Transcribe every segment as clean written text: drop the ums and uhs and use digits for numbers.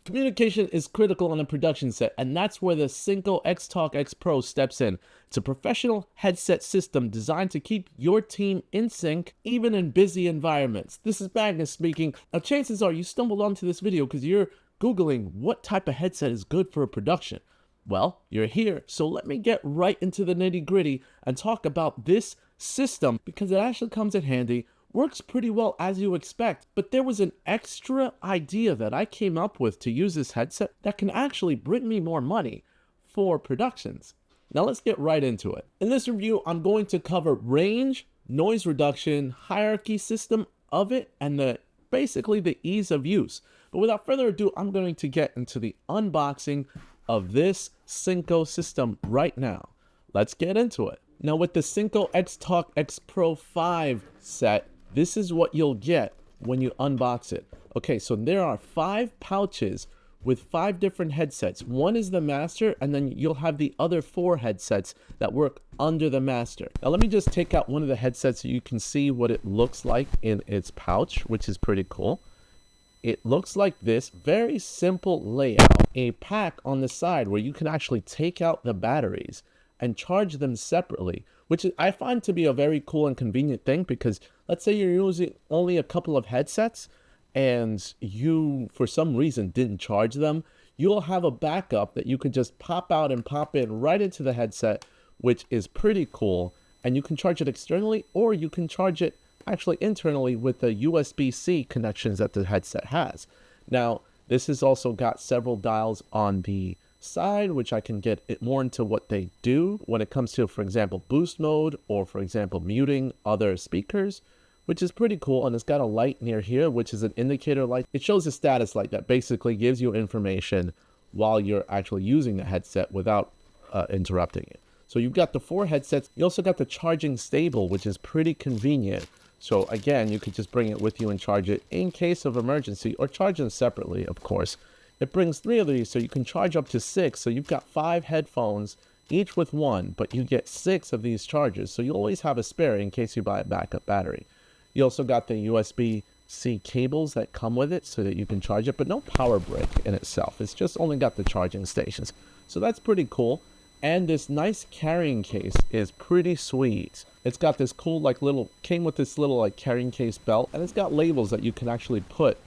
Communication is critical on a production set, and that's where the Synco Xtalk XPro steps in. It's a professional headset system designed to keep your team in sync, even in busy environments. This is Magnus speaking. Now, chances are you stumbled onto this video because you're Googling what type of headset is good for a production. Well, you're here, so let me get right into the nitty-gritty and talk about this system because it actually comes in handy. Works pretty well as you expect, but there was an extra idea that I came up with to use this headset that can actually bring me more money for productions. Now let's get right into it. In this review, I'm going to cover range, noise reduction, hierarchy system of it, and basically the ease of use. But without further ado, I'm going to get into the unboxing of this Synco system right now. Let's get into it. Now with the Synco Xtalk XPro 5 set, this is what you'll get when you unbox it. Okay, so there are 5 pouches with 5 different headsets. One is the master, and then you'll have the other 4 headsets that work under the master. Now let me just take out one of the headsets so you can see what it looks like in its pouch, which is pretty cool. It looks like this, very simple layout. A pack on the side where you can actually take out the batteries and charge them separately, which I find to be a very cool and convenient thing because let's say you're using only a couple of headsets and you, for some reason, didn't charge them, you'll have a backup that you can just pop out and pop in right into the headset, which is pretty cool. And you can charge it externally or you can charge it actually internally with the USB-C connections that the headset has. Now, this has also got several dials on the side, which I can get it more into what they do when it comes to, for example, boost mode or, for example, muting other speakers, which is pretty cool. And it's got a light near here, which is an indicator light. It shows a status light that basically gives you information while you're actually using the headset without interrupting it. So you've got the 4 headsets. You also got the charging stable, which is pretty convenient. So again, you could just bring it with you and charge it in case of emergency or charge them separately, of course. It brings 3 of these, so you can charge up to 6. So you've got 5 headphones, each with 1, but you get 6 of these chargers. So you always have a spare in case you buy a backup battery. You also got the USB-C cables that come with it so that you can charge it, but no power brick in itself. It's just only got the charging stations. So that's pretty cool. And this nice carrying case is pretty sweet. It's got this cool came with this little carrying case belt, and it's got labels that you can actually put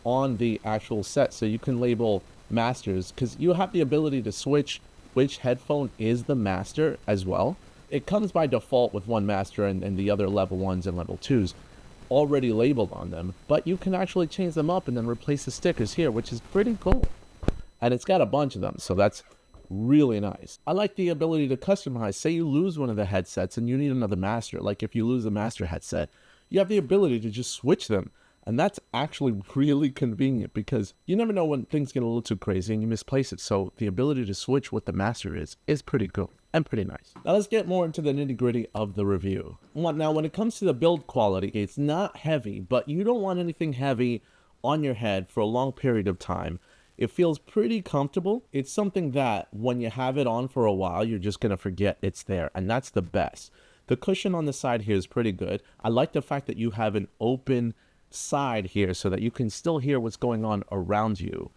on the actual set, so you can label masters because you have the ability to switch which headphone is the master as well. It comes by default with one master and the other level 1s and level 2s already labeled on them, but you can actually change them up and then replace the stickers here, which is pretty cool. And it's got a bunch of them, so that's really nice. I like the ability to customize. Say you lose one of the headsets and you need another master, like if you lose the master headset, you have the ability to just switch them. And that's actually really convenient because you never know when things get a little too crazy and you misplace it. So the ability to switch what the master is pretty cool and pretty nice. Now let's get more into the nitty gritty of the review. Now, when it comes to the build quality, it's not heavy, but you don't want anything heavy on your head for a long period of time. It feels pretty comfortable. It's something that when you have it on for a while, you're just going to forget it's there. And that's the best. The cushion on the side here is pretty good. I like the fact that you have an open side here so that you can still hear what's going on around you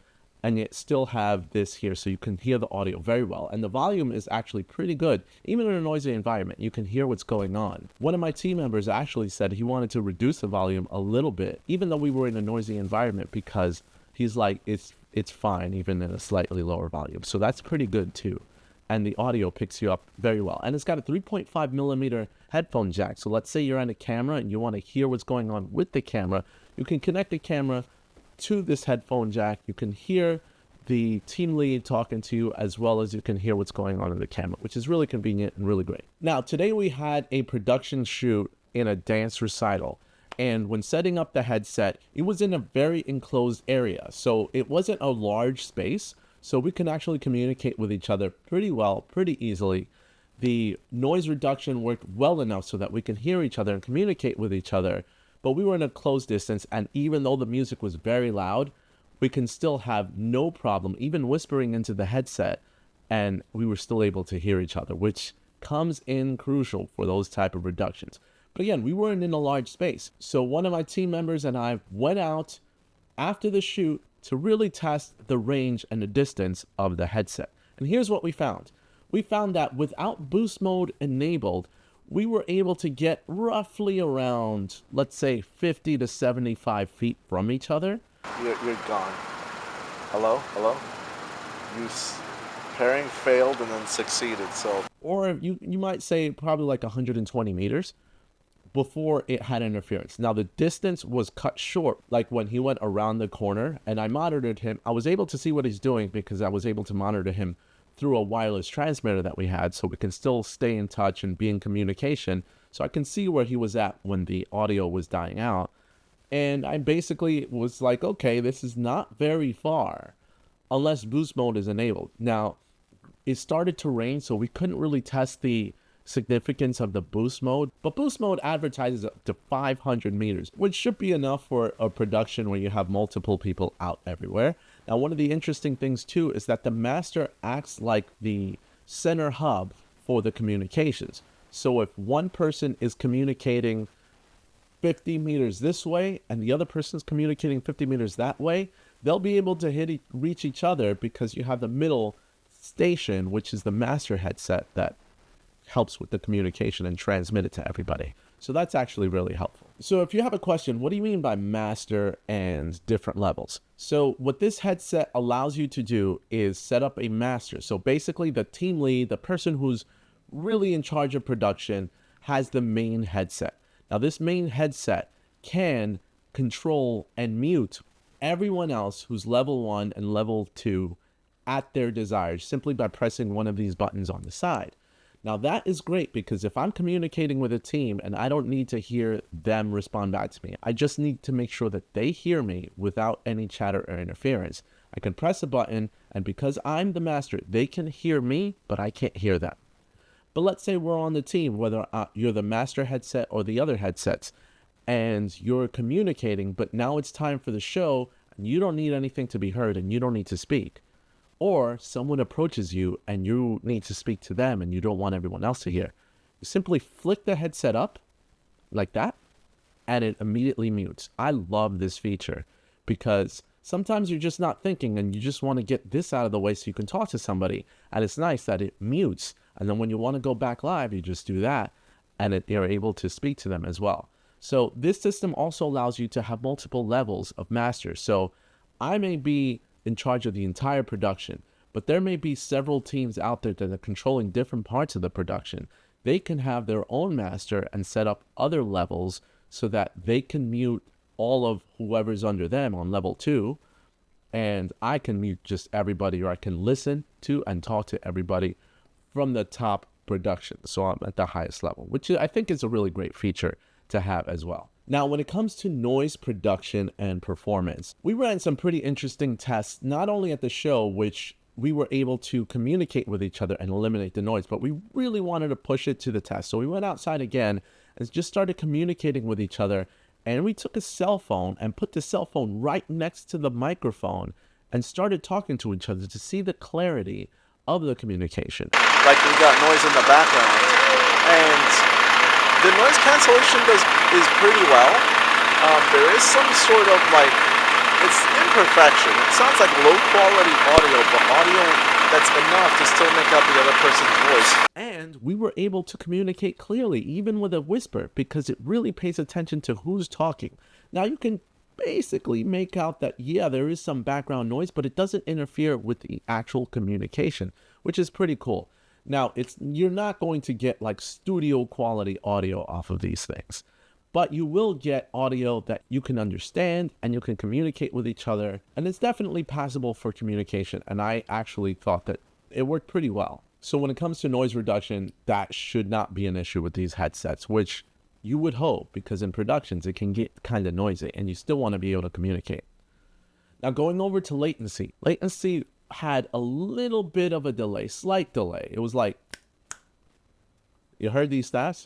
and yet still have this here so you can hear the audio very well. And the volume is actually pretty good. Even in a noisy environment, you can hear what's going on. One of my team members actually said he wanted to reduce the volume a little bit, even though we were in a noisy environment, because he's like, it's fine even in a slightly lower volume. So that's pretty good too. And the audio picks you up very well. And it's got a 3.5 millimeter headphone jack. So let's say you're on a camera and you want to hear what's going on with the camera. You can connect the camera to this headphone jack. You can hear the team lead talking to you as well as you can hear what's going on in the camera, which is really convenient and really great. Now, today we had a production shoot in a dance recital. And when setting up the headset, it was in a very enclosed area. So it wasn't a large space. So we can actually communicate with each other pretty well, pretty easily. The noise reduction worked well enough so that we can hear each other and communicate with each other. But we were in a close distance, and even though the music was very loud, we can still have no problem, even whispering into the headset, and we were still able to hear each other, which comes in crucial for those type of reductions. But again, we weren't in a large space. So one of my team members and I went out after the shoot to really test the range and the distance of the headset. And here's what we found. We found that without boost mode enabled, we were able to get roughly around, let's say, 50 to 75 feet from each other. You're gone. Hello? Hello? Pairing failed and then succeeded, so... Or you might say probably like 120 meters before it had interference. Now, the distance was cut short, like when he went around the corner, and I monitored him. I was able to see what he's doing because I was able to monitor him through a wireless transmitter that we had, so we can still stay in touch and be in communication, so I can see where he was at when the audio was dying out. And I basically was like, okay, this is not very far unless boost mode is enabled. Now, it started to rain, so we couldn't really test the significance of the boost mode, but boost mode advertises up to 500 meters, which should be enough for a production where you have multiple people out everywhere. Now, one of the interesting things too is that the master acts like the center hub for the communications. So if one person is communicating 50 meters this way and the other person is communicating 50 meters that way, they'll be able to reach each other because you have the middle station, which is the master headset that helps with the communication and transmit it to everybody. So that's actually really helpful. So if you have a question, what do you mean by master and different levels? So what this headset allows you to do is set up a master. So basically the team lead, the person who's really in charge of production, has the main headset. Now this main headset can control and mute everyone else who's level 1 and level 2 at their desire, simply by pressing one of these buttons on the side. Now that is great because if I'm communicating with a team and I don't need to hear them respond back to me, I just need to make sure that they hear me without any chatter or interference. I can press a button, and because I'm the master, they can hear me, but I can't hear them. But let's say we're on the team, whether you're the master headset or the other headsets, and you're communicating, but now it's time for the show, and you don't need anything to be heard, and you don't need to speak. Or someone approaches you and you need to speak to them and you don't want everyone else to hear. You simply flick the headset up like that and it immediately mutes. I love this feature because sometimes you're just not thinking and you just want to get this out of the way so you can talk to somebody. And it's nice that it mutes. And then when you want to go back live, you just do that and you're able to speak to them as well. So this system also allows you to have multiple levels of masters. So I may be in charge of the entire production, but there may be several teams out there that are controlling different parts of the production. They can have their own master and set up other levels so that they can mute all of whoever's under them on level 2, and I can mute just everybody, or I can listen to and talk to everybody from the top production. So I'm at the highest level, which I think is a really great feature to have as well. Now, when it comes to noise production and performance, we ran some pretty interesting tests, not only at the show, which we were able to communicate with each other and eliminate the noise, but we really wanted to push it to the test. So we went outside again and just started communicating with each other. And we took a cell phone and put the cell phone right next to the microphone and started talking to each other to see the clarity of the communication. Like we got noise in the background, and the noise cancellation is pretty well. There is some sort of it's imperfection. It sounds like low quality audio, but audio that's enough to still make out the other person's voice. And we were able to communicate clearly, even with a whisper, because it really pays attention to who's talking. Now you can basically make out that, yeah, there is some background noise, but it doesn't interfere with the actual communication, which is pretty cool. Now, you're not going to get like studio quality audio off of these things, but you will get audio that you can understand and you can communicate with each other. And it's definitely passable for communication. And I actually thought that it worked pretty well. So when it comes to noise reduction, that should not be an issue with these headsets, which you would hope, because in productions, it can get kind of noisy and you still want to be able to communicate. Now, going over to latency. Latency had a little bit of a delay, slight delay. It was like, you heard these stats?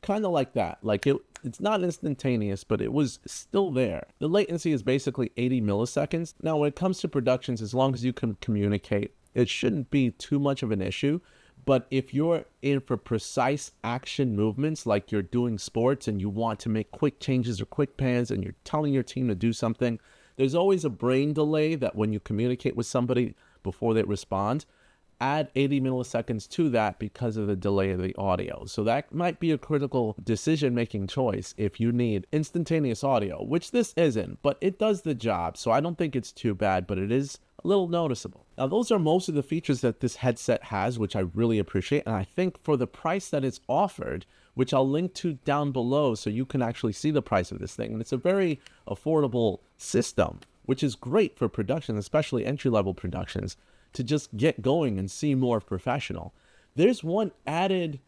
Kind of like that. Like it's not instantaneous, but it was still there. The latency is basically 80 milliseconds. Now, when it comes to productions, as long as you can communicate, it shouldn't be too much of an issue. But if you're in for precise action movements, like you're doing sports and you want to make quick changes or quick pans and you're telling your team to do something, There's always a brain delay that when you communicate with somebody before they respond, add 80 milliseconds to that because of the delay of the audio. So that might be a critical decision-making choice if you need instantaneous audio, which this isn't, but it does the job. So I don't think it's too bad, but it is a little noticeable. Now, those are most of the features that this headset has, which I really appreciate. And I think for the price that it's offered, which I'll link to down below so you can actually see the price of this thing. And it's a very affordable system, which is great for production, especially entry-level productions, to just get going and seem more professional. There's one added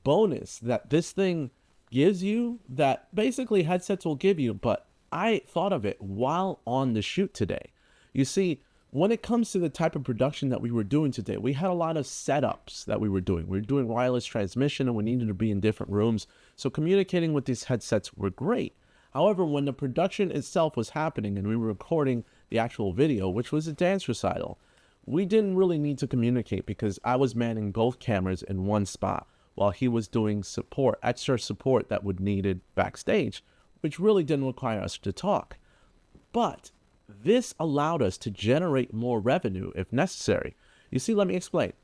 bonus that this thing gives you that basically headsets will give you, but I thought of it while on the shoot today. You see, when it comes to the type of production that we were doing today, we had a lot of setups that we were doing. We were doing wireless transmission and we needed to be in different rooms. So communicating with these headsets were great. However, when the production itself was happening and we were recording the actual video, which was a dance recital, we didn't really need to communicate because I was manning both cameras in one spot while he was doing support, extra support that would needed backstage, which really didn't require us to talk. But this allowed us to generate more revenue if necessary. You see, let me explain.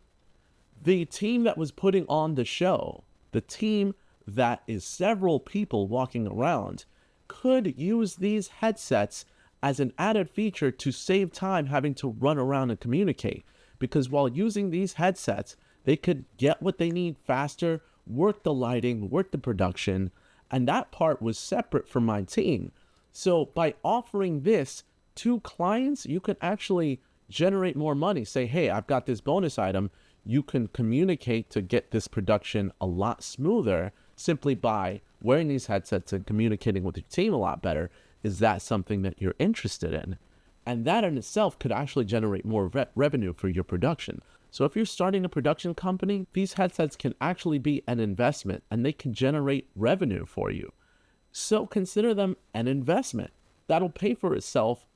The team that was putting on the show, the team that is several people walking around, could use these headsets as an added feature to save time having to run around and communicate. Because while using these headsets, they could get what they need faster, work the lighting, work the production, and that part was separate from my team. So by offering this to clients, you can actually generate more money. Say, hey, I've got this bonus item. You can communicate to get this production a lot smoother simply by wearing these headsets and communicating with your team a lot better. Is that something that you're interested in? And that in itself could actually generate more revenue for your production. So if you're starting a production company, these headsets can actually be an investment and they can generate revenue for you. So consider them an investment that'll pay for itself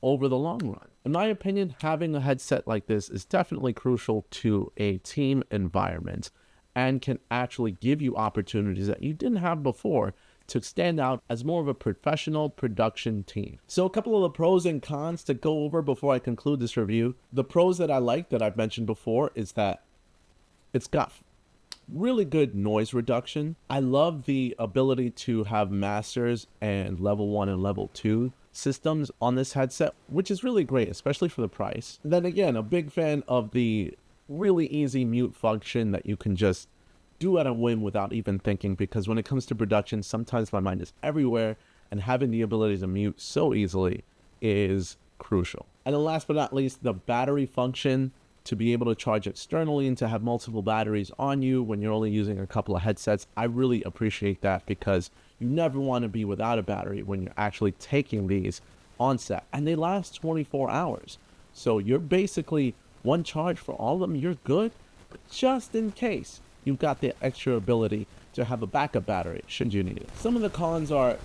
over the long run. In my opinion, having a headset like this is definitely crucial to a team environment and can actually give you opportunities that you didn't have before to stand out as more of a professional production team. So a couple of the pros and cons to go over before I conclude this review. The pros that I like that I've mentioned before is that it's got really good noise reduction. I love the ability to have masters and level 1 and level 2 systems on this headset, which is really great, especially for the price. Then again, a big fan of the really easy mute function that you can just do at a whim without even thinking, because when it comes to production, sometimes my mind is everywhere and having the ability to mute so easily is crucial. And then last but not least, the battery function, to be able to charge externally and to have multiple batteries on you when you're only using a couple of headsets. I really appreciate that because you never want to be without a battery when you're actually taking these on set, and they last 24 hours. So you're basically one charge for all of them, you're good, but just in case, you've got the extra ability to have a backup battery should you need it. Some of the cons are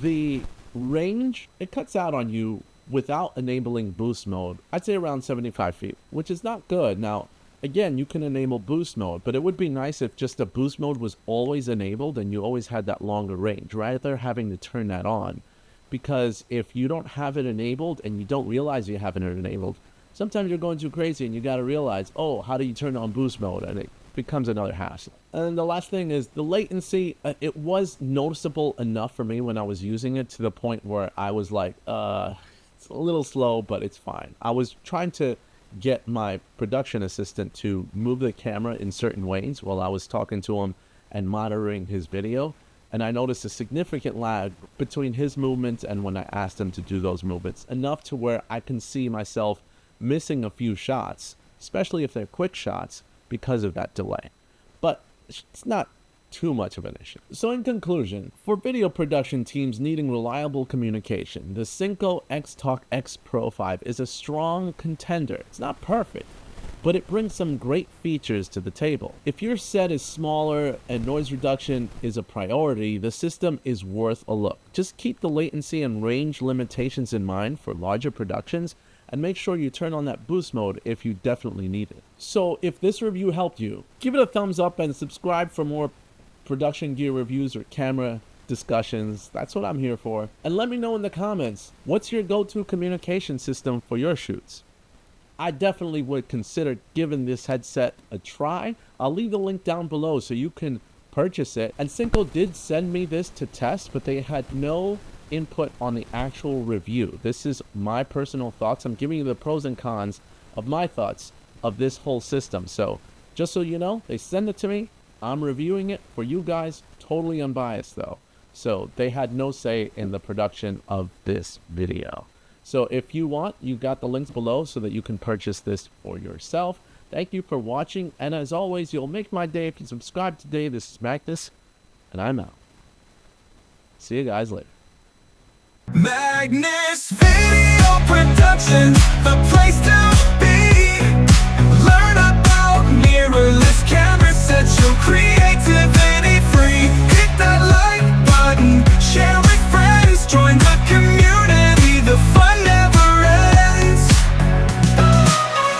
the range. It cuts out on you without enabling boost mode. I'd say around 75 feet, which is not good. Now, again, you can enable boost mode, but it would be nice if just the boost mode was always enabled and you always had that longer range, rather having to turn that on. Because if you don't have it enabled and you don't realize you haven't it enabled, sometimes you're going too crazy and you got to realize, oh, how do you turn on boost mode? And it becomes another hassle. And the last thing is the latency. It was noticeable enough for me when I was using it to the point where I was like, it's a little slow, but it's fine. I was trying to get my production assistant to move the camera in certain ways while I was talking to him and monitoring his video. And I noticed a significant lag between his movements and when I asked him to do those movements, enough to where I can see myself missing a few shots, especially if they're quick shots, because of that delay. But it's not too much of an issue. So in conclusion, for video production teams needing reliable communication, the Synco Xtalk XPro 5 is a strong contender. It's not perfect, but it brings some great features to the table. If your set is smaller and noise reduction is a priority, the system is worth a look. Just keep the latency and range limitations in mind for larger productions, and make sure you turn on that boost mode if you definitely need it. So if this review helped you, give it a thumbs up and subscribe for more production gear reviews or camera discussions. That's what I'm here for. And let me know in the comments, what's your go-to communication system for your shoots? I definitely would consider giving this headset a try. I'll leave the link down below so you can purchase it. And Synco did send me this to test, but they had no input on the actual review. This is my personal thoughts. I'm giving you the pros and cons of my thoughts of this whole system. So just so you know, they send it to me. I'm reviewing it for you guys, totally unbiased though. So they had no say in the production of this video. So if you want, you got the links below so that you can purchase this for yourself. Thank you for watching, and as always, you'll make my day if you subscribe today. This is Magnus, and I'm out. See you guys later. Magnus Video Productions, the